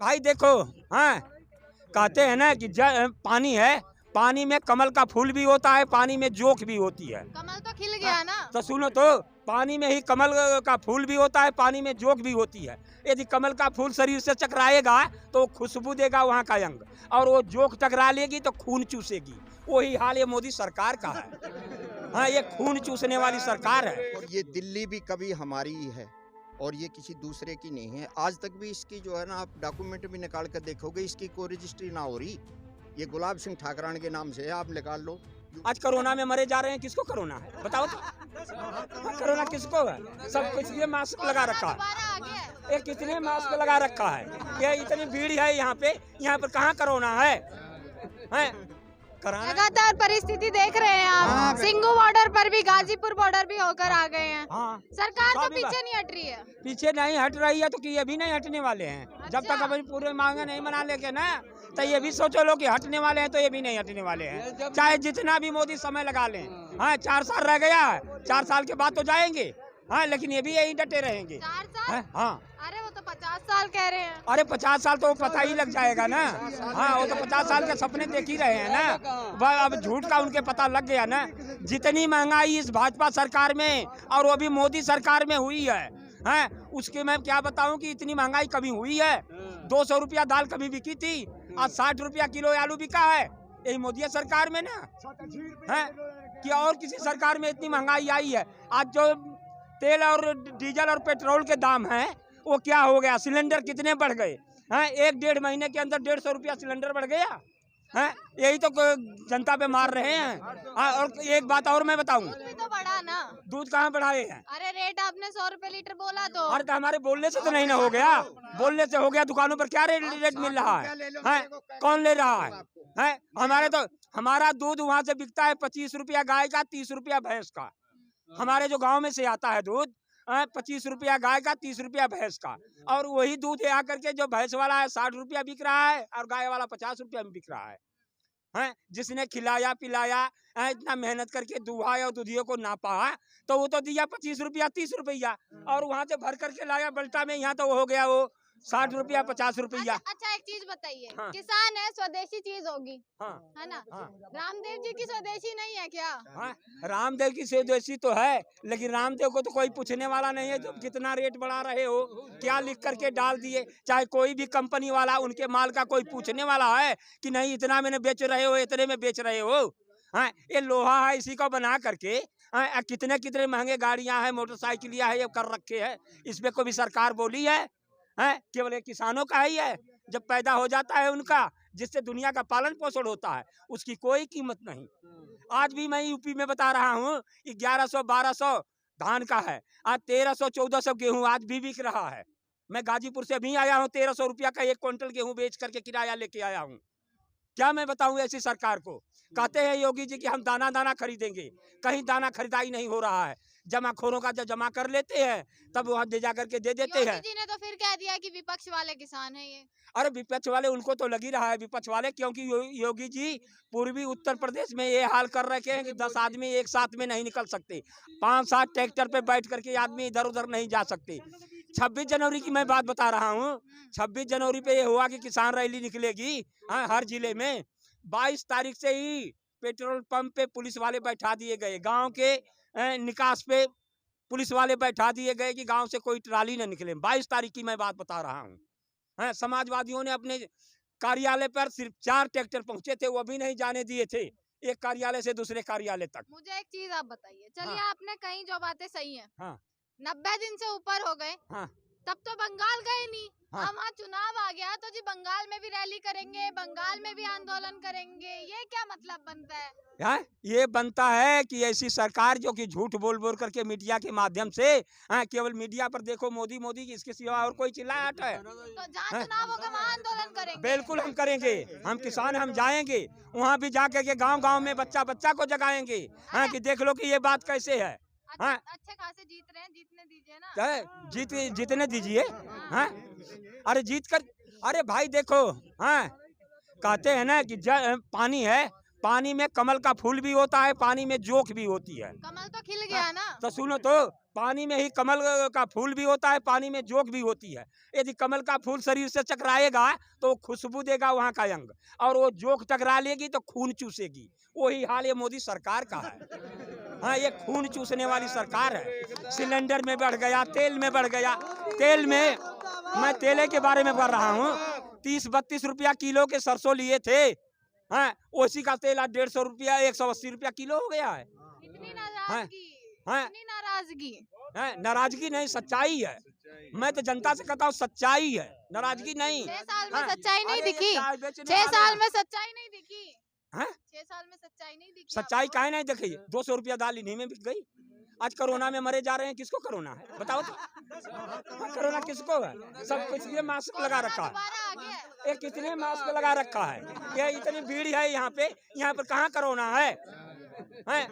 भाई देखो, हाँ, कहते हैं ना कि पानी है, पानी में कमल का फूल भी होता है, पानी में जोंक भी होती है। कमल तो खिल गया ना। तो सुनो तो, पानी में ही कमल का फूल भी होता है, पानी में जोंक भी होती है। यदि कमल का फूल शरीर से टकराएगा तो खुशबू देगा वहाँ का अंग, और वो जोंक टकरा लेगी तो खून चूसेगी। वही हाल ये मोदी सरकार का है। हाँ, ये खून चूसने वाली सरकार है। और ये दिल्ली भी कभी हमारी ही है और ये किसी दूसरे की नहीं है। आज तक भी इसकी जो है ना, आप डॉक्यूमेंट भी निकाल कर देखोगे, इसकी कोई रजिस्ट्री ना हो रही। ये गुलाब सिंह ठाकरान के नाम से है, आप निकाल लो। आज कोरोना में मरे जा रहे हैं, किसको कोरोना है बताओ तो? कोरोना किसको है? सब कुछ ये मास्क लगा रखा है, दोबारा आ गया है। ये कितने मास्क लगा रखा है, ये इतनी भीड़ है यहाँ पर कहाँ कोरोना है? कराना लगातार परिस्थिति देख रहे हैं हाँ, आप। सिंगू बॉर्डर पर भी, गाजीपुर बॉर्डर भी होकर आ गए हैं। हाँ, सरकार तो सभी पीछे नहीं हट रही है। पीछे नहीं हट रही है तो कि ये भी नहीं हटने वाले हैं। जब तक अपनी पूरे मांगे नहीं मना लेके ना, तो ये भी सोचो लो कि हटने वाले हैं, तो ये भी नहीं हटने वाले हैं, चाहे जितना भी मोदी समय लगा लें। हाँ, 4 साल रह गया है, 4 साल के बाद तो जाएंगे। हाँ, लेकिन ये भी यही डटे रहेंगे। 4 साल? हाँ, अरे वो तो 50 साल कह रहे हैं। अरे 50 साल तो पता ही लग जाएगा ना। हाँ, वो तो 50 साल के सपने देख ही रहे हैं ना। अब झूठ का उनके पता लग गया ना। जितनी महंगाई इस भाजपा सरकार में और वो भी मोदी सरकार में हुई है, हैं, उसके मैं क्या बताऊं कि इतनी महंगाई कभी हुई है? 200 रुपया दाल कभी बिकी थी, आज 60 रुपया किलो आलू बिका है। यही मोदी सरकार में ना है कि और किसी सरकार में इतनी महंगाई आई है? आज जो तेल और डीजल और पेट्रोल के दाम हैं, वो क्या हो गया? सिलेंडर कितने बढ़ गए हैं? 1-1.5 महीने के अंदर 150 रुपया सिलेंडर बढ़ गया है। यही तो जनता पे मार रहे हैं। हाँ, और एक बात और मैं बताऊं, दूध भी तो बढ़ा ना। दूध कहाँ बढ़ाए हैं? अरे रेट आपने 100 रुपए लीटर बोला तो। अरे तो हमारे बोलने से तो नहीं ना हो गया, बोलने से हो गया। दुकानों पर क्या रेट मिल रहा है? हैं? कौन ले रहा है? हैं? हमारा दूध वहाँ से बिकता है 25 रुपया गाय का, 30 रुपया भैंस का। हमारे जो गांव में से आता है दूध, 25 रुपया गाय का, 30 रुपया भैंस का। और वही दूध यहाँ करके जो भैंस वाला है 60 रुपया बिक रहा है, और गाय वाला 50 रुपया में बिक रहा है। हैं? जिसने खिलाया पिलाया, इतना मेहनत करके दुहाया और दूधियों को नापा, तो वो तो दिया 25 रुपया 30 रुपया, और वहां से भर करके लाया बल्टा में, यहाँ तो हो गया वो 60 रुपया 50 रुपया। अच्छा एक चीज बताइए, हाँ। किसान है, स्वदेशी चीज होगी, हाँ, है ना? हाँ। रामदेव जी की स्वदेशी नहीं है क्या? हाँ, रामदेव की स्वदेशी तो है, लेकिन रामदेव को तो कोई पूछने वाला नहीं है। तुम कितना रेट बढ़ा रहे हो, क्या लिख करके डाल दिए? चाहे कोई भी कंपनी वाला, उनके माल का कोई पूछने वाला है कि नहीं इतना मैंने बेच रहे हो, इतने में बेच रहे हो? हाँ, ये लोहा है, इसी को बना करके कितने कितने महंगे गाड़ियां हैं, मोटरसाइकिलियां है, ये कर रखे है। इसमें कोई भी सरकार बोली है? केवल एक किसानों का ही है। जब पैदा हो जाता है उनका, जिससे दुनिया का पालन पोषण होता है, उसकी कोई कीमत नहीं। आज भी मैं यूपी में बता रहा हूँ, 1100-1200 धान का है, आज 1300-1400 गेहूं आज भी बिक रहा है। मैं गाजीपुर से अभी आया हूँ, 1300 रुपया का 1 क्विंटल गेहूं बेच करके किराया लेके आया हूँ। क्या मैं बताऊं ऐसी सरकार को? कहते हैं योगी जी कि हम दाना दाना खरीदेंगे, कहीं दाना खरीदाई नहीं हो रहा है। जमाखोरों का जब जमा कर लेते हैं, तब वहाँ दे जा करके दे देते हैं। योगी जी ने तो फिर कह दिया कि विपक्ष वाले किसान हैं ये। अरे विपक्ष वाले, उनको तो लगी रहा है विपक्ष वाले, क्योंकि योगी जी पूर्वी उत्तर प्रदेश में ये हाल कर रखे हैं कि 10 आदमी एक साथ में नहीं निकल सकते, 5-7 ट्रैक्टर पे बैठ करके आदमी इधर उधर नहीं जा सकते। 26 जनवरी की मैं बात बता रहा हूँ। 26 जनवरी पे ये हुआ कि किसान रैली निकलेगी, हर जिले में। 22 तारीख से ही पेट्रोल पंप पे पुलिस वाले बैठा दिए गए, गाँव के निकास पे पुलिस वाले बैठा दिए गए कि गांव से कोई ट्राली न निकले। 22 तारीख की मैं बात बता रहा हूँ। समाजवादियों ने अपने कार्यालय पर सिर्फ 4 ट्रैक्टर पहुंचे थे, वो भी नहीं जाने दिए थे एक कार्यालय से दूसरे कार्यालय तक। मुझे एक चीज आप बताइए, चलिए हाँ। आपने कहीं जो बातें सही हैं, हाँ, 90 दिन से ऊपर हो गए, हाँ, तब तो बंगाल गए नहीं। हाँ। अब वहाँ चुनाव आ गया तो जी बंगाल में भी रैली करेंगे, बंगाल में भी आंदोलन करेंगे, ये क्या मतलब बनता है? ये बनता है कि ऐसी सरकार जो कि झूठ बोल बोल करके मीडिया के माध्यम से, केवल मीडिया पर देखो मोदी मोदी, इसके सिवा और कोई चिल्लाहट है? तो जहाँ चुनाव होगा वहाँ आंदोलन करेंगे। बिल्कुल हम करेंगे, हम किसान, हम जाएंगे वहाँ भी, जाकर के गांव गांव में बच्चा बच्चा को जगाएंगे, कि देख लो कि ये बात कैसे है। अच्छे खासे जीत रहे हैं, जीतने दीजिए ना। जीतने दीजिए। हाँ, अरे जीत कर, अरे भाई देखो, कहते हैं ना कि पानी है, पानी में कमल का फूल भी होता है, पानी में जोंक भी होती है। कमल तो खिल गया ना। तो सुनो तो, पानी में ही कमल का फूल भी होता है, पानी में जोंक भी होती है। यदि कमल का फूल शरीर से टकराएगा तो खुशबू देगा वहाँ का अंग, और वो जोंक टकरा लेगी तो खून चूसेगी। वही हाल ये मोदी सरकार का है। हाँ, ये खून चूसने वाली सरकार है। सिलेंडर में बढ़ गया, तेल में बढ़ गया। तेल में, मैं तेले के बारे में पढ़ रहा हूँ, 30-32 रुपया किलो के सरसों लिए थे। हाँ, उसी का तेल आज 150 रुपया, 180 रुपया किलो हो गया है। इतनी नाराजगी, हाँ। इतनी नाराजगी। नाराजगी नहीं, सच्चाई है। मैं तो जनता से कहता हूँ, सच्चाई है, नाराजगी नहीं। 6 साल में हाँ। सच्चाई नहीं अरे, दिखी। चाय बेचने 6 वाले साल हैं। में सच्चाई नहीं दिखी। हाँ? 6 साल में सच्चाई नहीं दिखी। सच्चाई आपको? काहे नहीं दिखी? 200 रुपया दाल इन्हीं में बिक गई। आज कोरोना में मरे जा रहे हैं, किसको कोरोना है बताओ तो? हाँ, कोरोना किसको है? सब किसने मास्क लगा रखा है? दोबारा आ गया है। ये कितने मास्क लगा रखा है? ये इतनी भीड़ है यहाँ पर कहाँ कोरोना है? हैं?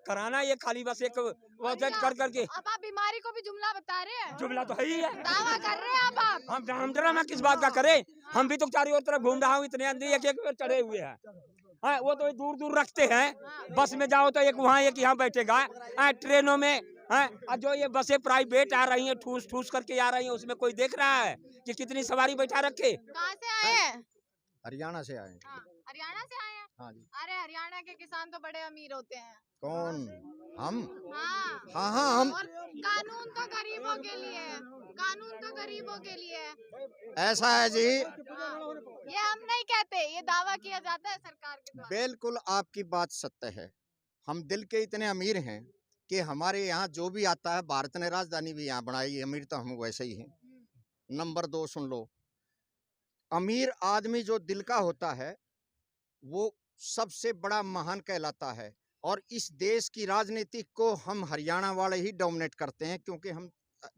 कराना ये खाली बस एक वजह कर करके। अब आप बीमारी को भी जुमला बता रहे हैं। जुमला तो है ही है। दावा कर रहे हैं अब आप। हम ड्रामा किस बात का करें? हम भी तो चारों ओर तरफ घूम रहा हूँ, इतने अंदर एक एक चढ़े हुए हैं। हाँ, वो तो दूर दूर रखते हैं। बस में जाओ तो एक वहाँ एक यहाँ बैठेगा। ट्रेनों में जो ये बसें प्राइवेट आ रही हैं, ठूस ठूस करके आ रही हैं, उसमें कोई देख रहा है कि कितनी सवारी बैठा रखे? कहाँ से आए हैं? हरियाणा से आए हैं। हाँ, हरियाणा से आए हैं। हाँ जी। अरे हरियाणा के किसान तो बड़े अमीर होते हैं। कौन? हम? हाँ हाँ हम। और कानून तो गरीबों के लिए है। कानून तो गरीबों के लिए है। ऐसा है जी। हाँ, ये हम नहीं कहते, ये दावा किया जाता है सरकार के द्वारा। बिल्कुल आपकी बात सत्य है। हम दिल के इतने अमीर हैं कि हमारे यहाँ जो भी आता है, भारत ने राजधानी भी यहाँ बनाई, अमीर तो हम वैसे ही हैं। नंबर 2 सुन लो, अमीर आदमी जो दिल का होता है वो सबसे बड़ा महान कहलाता है। और इस देश की राजनीति को हम हरियाणा वाले ही डोमिनेट करते हैं, क्योंकि हम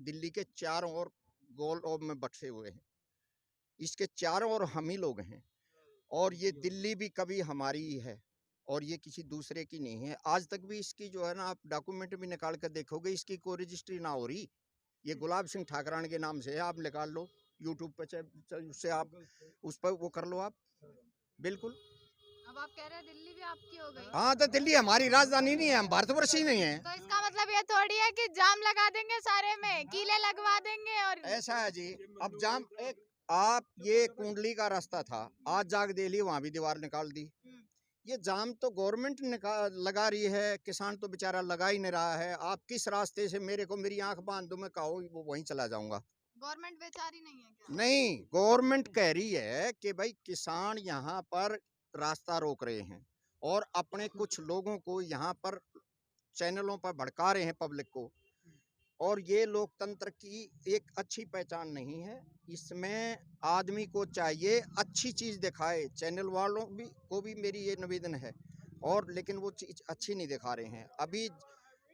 दिल्ली के चारों ओर गोल ओर में बटे हुए हैं। इसके चारों ओर हम ही लोग हैं, और ये दिल्ली भी कभी हमारी ही है, और ये किसी दूसरे की नहीं है। आज तक भी इसकी जो है ना, आप डॉक्यूमेंट भी निकाल कर देखोगे, इसकी कोई रजिस्ट्री ना हो रही। ये गुलाब सिंह ठाकरान के नाम से है, आप निकाल लो यूट्यूब पे, उससे आप उस पर वो कर लो आप। बिल्कुल। अब आप कह रहे हैं दिल्ली भी आपकी हो गई। हाँ, तो दिल्ली हमारी राजधानी नहीं है, हम भारतवर्ष ही नहीं है। तो इसका मतलब ये थोड़ी है कि जाम लगा देंगे, सारे में कीले लगवा देंगे। और ऐसा है जी। अब जाम एक, आप ये कुंडली का रास्ता था, आज जाग देली वहाँ भी दीवार निकाल दी। ये जाम तो गवर्नमेंट लगा रही है, किसान तो बेचारा लगा ही नहीं रहा है। आप किस रास्ते से मेरे को मेरी आंख बांध दो, मैं कहो वो वहीं चला जाऊंगा। गवर्नमेंट बेचारी नहीं है क्या? नहीं, गवर्नमेंट कह रही है कि भाई किसान यहाँ पर रास्ता रोक रहे हैं, और अपने कुछ लोगों को यहाँ पर चैनलों पर भड़का रहे हैं पब्लिक को, और ये लोकतंत्र की एक अच्छी पहचान नहीं है। इसमें आदमी को चाहिए अच्छी चीज़ दिखाए। चैनल वालों को भी मेरी ये निवेदन है, और लेकिन वो चीज़ अच्छी नहीं दिखा रहे हैं अभी।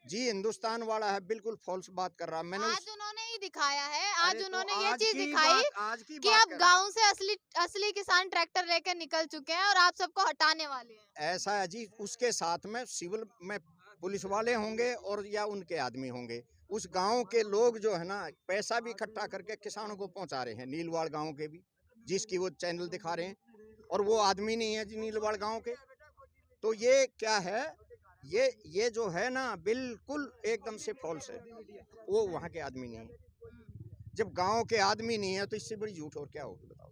जी हिंदुस्तान वाला है, बिल्कुल फॉल्स बात कर रहा है। मैंने आज उन्होंने ही दिखाया है, आज तो उन्होंने ये आज चीज की दिखाई बात- आज की कि बात अब कर- गांव से असली किसान ट्रैक्टर लेकर निकल चुके हैं और आप सबको हटाने वाले हैं। ऐसा है जी। उसके साथ में सिविल में पुलिस वाले होंगे, और या उनके आदमी होंगे। उस गांव के लोग जो है ना, पैसा भी इकट्ठा करके किसानों को पहुंचा रहे हैं, नीलवाड़ गांव के भी, जिसकी वो चैनल दिखा रहे हैं, और वो आदमी नहीं है जी नीलवाड़ गांव के। तो ये क्या है, ये जो है ना, बिल्कुल एकदम से फॉल्स है। वो वहाँ के आदमी नहीं है। जब गांव के आदमी नहीं है तो इससे बड़ी झूठ और क्या होगी बताओ।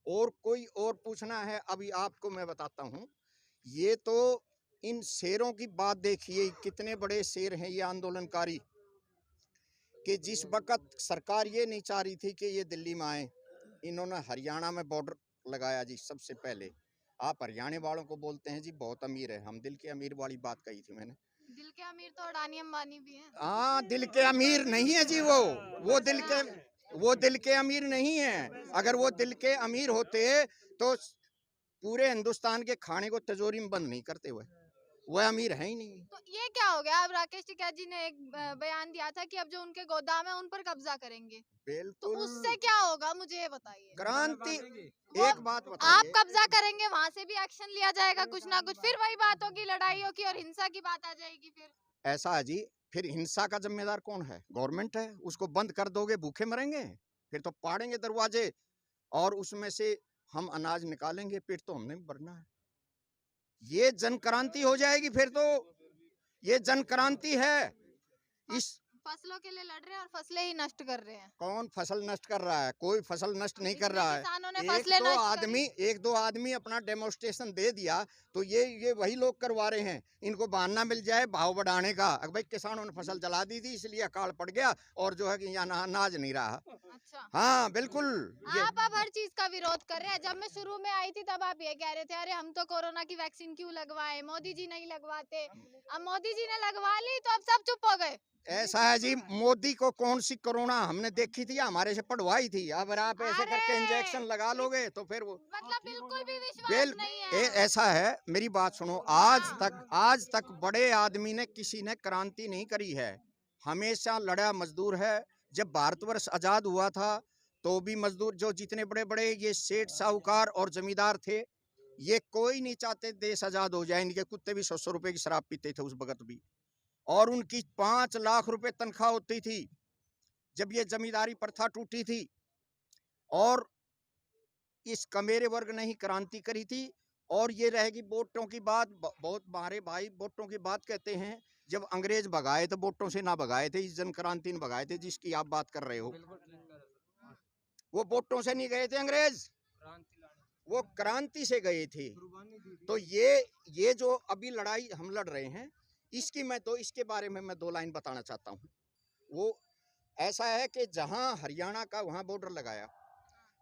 और कोई और पूछना है? अभी आपको मैं बताता हूँ। ये तो इन शेरों की बात देखिए, कितने बड़े शेर हैं ये आंदोलनकारी, कि जिस वक्त सरकार ये नहीं चाह रही थी कि ये दिल्ली में आए, इन्होंने हरियाणा में बॉर्डर लगाया जी। सबसे पहले आप हरियाणा वालों को बोलते हैं जी बहुत अमीर है, हम दिल के अमीर वाली बात कही थी मैंने। दिल के अमीर तो अडानी अंबानी भी हैं। हाँ, दिल के अमीर नहीं है जी वो दिल के अमीर नहीं है। अगर वो दिल के अमीर होते तो पूरे हिंदुस्तान के खाने को तिजोरी में बंद नहीं करते हुए, वो अमीर है ही नहीं। तो ये क्या हो गया? अब राकेश टिकैत जी ने एक बयान दिया था कि अब जो उनके गोदाम है उन पर कब्जा करेंगे, तो बिल्कुल उससे क्या होगा मुझे ये बताइए। क्रांति। वो एक बात आप बताइए, कब्जा करेंगे, वहाँ से भी एक्शन लिया जाएगा कुछ ना कुछ, फिर वही बात होगी, लड़ाई होगी और हिंसा की बात आ जाएगी। फिर ऐसा है जी, फिर हिंसा का जिम्मेदार कौन है? गवर्नमेंट है। उसको बंद कर दोगे, भूखे मरेंगे? फिर तो पाड़ेंगे दरवाजे, और उसमें से हम अनाज निकालेंगे, पेट तो हमने भी भरना है। ये जन क्रांति हो जाएगी फिर तो। ये जन क्रांति है। इस फसलों के लिए लड़ रहे हैं और फसलें ही नष्ट कर रहे हैं। कौन फसल नष्ट कर रहा है? कोई फसल नष्ट नहीं कर रहा है। किसानों ने फसलें नष्ट करी। एक दो आदमी अपना डेमोन्स्ट्रेशन दे दिया तो ये वही लोग करवा रहे हैं। इनको बहाना मिल जाए भाव बढ़ाने का। भाई किसानों ने फसल जला दी थी इसलिए अकाल पड़ गया और जो है कि यहाँ अनाज नहीं रहा। अच्छा, हाँ बिल्कुल। आप अब हर चीज का विरोध कर रहे हैं। जब मैं शुरू में आई थी तब आप ये कह रहे थे अरे हम तो कोरोना की वैक्सीन क्यों लगवाए, मोदी जी नहीं लगवाते। अब मोदी जी ने लगवा ली तो अब सब चुप हो गए। ऐसा है जी, मोदी को कौन सी कोरोना हमने देखी थी? हमारे से पढ़वाई थी। अब आप ऐसे करके इंजेक्शन लगा लोगे तो फिर वो मतलब बिल्कुल भी विश्वास नहीं है। ऐसा है, मेरी बात सुनो। आज तक बड़े आदमी ने किसी ने क्रांति नहीं करी है। हमेशा लड़ा मजदूर है। जब भारतवर्ष आजाद हुआ था तो भी मजदूर, जो जितने बड़े बड़े ये सेठ साहूकार और जमींदार थे, ये कोई नहीं चाहते देश आजाद हो जाए। इनके कुत्ते भी 100 रुपए की शराब पीते थे उस वक्त भी, और उनकी 5 लाख रुपए तनख्वाह होती थी जब ये जमींदारी प्रथा टूटी थी। और इस कमेरे वर्ग ने ही क्रांति करी थी। और ये रहेगी वोटों की बात। बहुत हमारे भाई वोटों की बात कहते हैं। जब अंग्रेज भगाए तो वोटों से ना भगाए थे, इस जन क्रांति ने भगाए थे जिसकी आप बात कर रहे हो। वो वोटों से नहीं गए थे अंग्रेज, वो क्रांति से गए थे। तो ये जो अभी लड़ाई हम लड़ रहे हैं, इसके बारे में मैं 2 लाइन बताना चाहता हूँ। वो ऐसा है कि जहाँ हरियाणा का वहाँ बॉर्डर लगाया,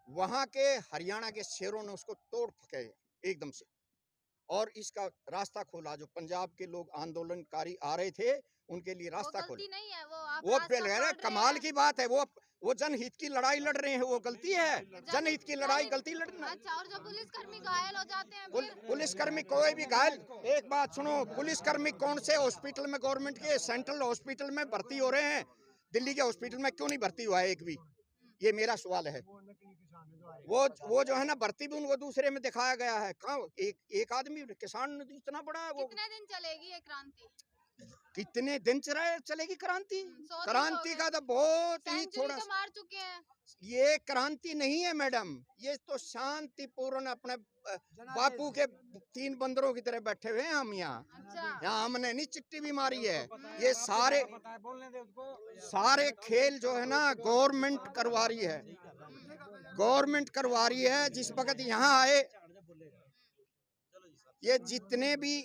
वहाँ के हरियाणा के शेरों ने उसको तोड़ फेंके एकदम से, और इसका रास्ता खोला। जो पंजाब के लोग आंदोलनकारी आ रहे थे उनके लिए रास्ता खोला। नहीं है वो कमाल की बात है। वो जनहित की लड़ाई लड़ रहे हैं, वो गलती है। जनहित की लड़ाई गलती लड़ना। अच्छा, और जो पुलिसकर्मी घायल हो जाते हैं पुलिसकर्मी कोई भी घायल, एक बात सुनो, पुलिसकर्मी कौन से हॉस्पिटल में, गवर्नमेंट के सेंट्रल हॉस्पिटल में भर्ती हो रहे हैं? दिल्ली के हॉस्पिटल में क्यों नहीं भर्ती हुआ है एक भी? ये मेरा सवाल है। वो जो है ना, भर्ती भी उनको दूसरे में दिखाया गया है। कहाँ एक आदमी किसान इतना बड़ा है। वो कितने दिन चलेगी ये क्रांति? कितने दिन चलेगी क्रांति? क्रांति का तो बहुत ही थोड़ा तो मार चुके हैं। ये क्रांति नहीं है मैडम, ये तो शांतिपूर्ण अपने बापू के 3 बंदरों की तरह बैठे हुए हैं हम यहाँ। अच्छा। यहाँ हमने नहीं चिट्ठी भी मारी है। ये सारे खेल जो है ना गवर्नमेंट करवा रही है। गवर्नमेंट करवा रही है। जिस वक्त यहाँ आए, ये जितने भी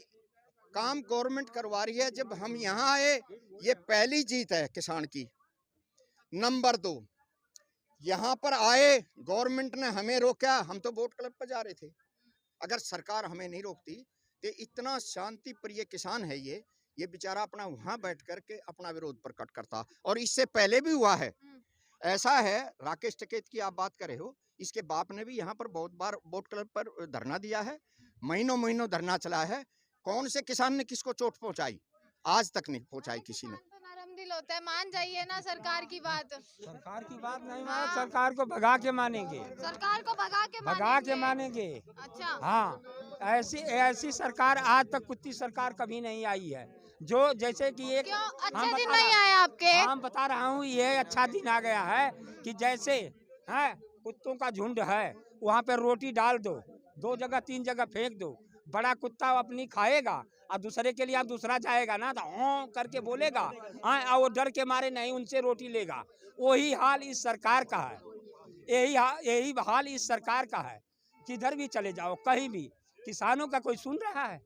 काम गवर्नमेंट करवा रही है, जब हम यहाँ आए, ये पहली जीत है किसान की। नंबर 2, यहाँ पर आए गवर्नमेंट ने हमें रोका। हम तो वोट क्लब पर जा रहे थे। अगर सरकार हमें नहीं रोकती तो इतना शांति प्रिय किसान है ये बेचारा अपना वहाँ बैठ करके अपना विरोध प्रकट करता। और इससे पहले भी हुआ है। ऐसा है, राकेश टिकैत की आप बात कर रहे हो, इसके बाप ने भी यहाँ पर बहुत बार वोट क्लब पर धरना दिया है। महीनों धरना चला है। कौन से किसान ने किसको चोट पहुंचाई? आज तक नहीं पहुंचाई किसी ने। तो नरम दिल होता है, मान जाइए ना सरकार की बात। सरकार की बात नहीं मानो, सरकार को भगा के मानेंगे। सरकार को भगा के मानेंगे। अच्छा। हाँ, ऐसी सरकार आज तक कुत्ती सरकार कभी नहीं आई है। जो जैसे कि एक अच्छे दिन नहीं आए आपके? हम बता रहा हूँ, ये अच्छा दिन आ गया है कि जैसे है कुत्तों का झुंड है, वहाँ पे रोटी डाल दो, 2 जगह 3 जगह फेंक दो, बड़ा कुत्ता अपनी खाएगा और दूसरे के लिए दूसरा जाएगा ना तो हाँ करके बोलेगा, हाँ, और वो डर के मारे नहीं उनसे रोटी लेगा। वही हाल इस सरकार का है। यही हाल इस सरकार का है। किधर भी चले जाओ, कहीं भी किसानों का कोई सुन रहा है?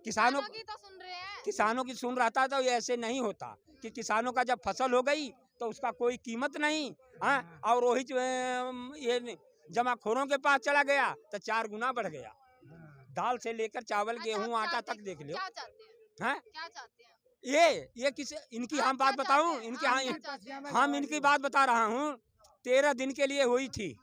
किसानों की तो सुन रहे हैं। किसानों की सुन रहा था तो ऐसे नहीं होता कि किसानों का जब फसल हो गई तो उसका कोई कीमत नहीं। हाँ, और वही ये जमाखोरों के पास चला गया तो 4 गुना बढ़ गया। दाल से लेकर चावल, गेहूं, आटा तक देख लो। क्या चाहते हैं? हैं? क्या चाहते हैं? ये किसी इनकी हम बात बताऊं, हम इनकी बात बता रहा हूँ। 13 दिन के लिए हुई थी।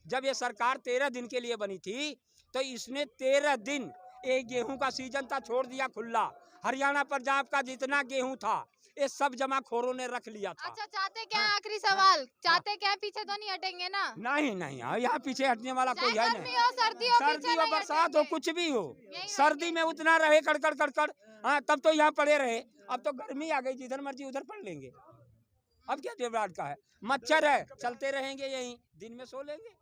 जब ये सरकार 13 दिन के लिए बनी थी तो इसने 13 दिन, एक गेहूं का सीजन था, छोड़ दिया खुला। हरियाणा पंजाब का जितना गेहूं था ये सब जमाखोरों ने रख लिया था। अच्छा, चाहते क्या? आखिरी सवाल, चाहते क्या? पीछे तो नहीं हटेंगे ना? नहीं, यहाँ पीछे हटने वाला कोई है नहीं। सर्दी हो बरसात हो कुछ भी हो, सर्दी में उतना रहे कड़कड़। हाँ, तब तो यहाँ पड़े रहे। अब तो गर्मी आ गई, जिधर मर्जी उधर पड़ लेंगे। अब क्या डेवलप का है? मच्छर है, चलते रहेंगे, यहीं दिन में सो लेंगे।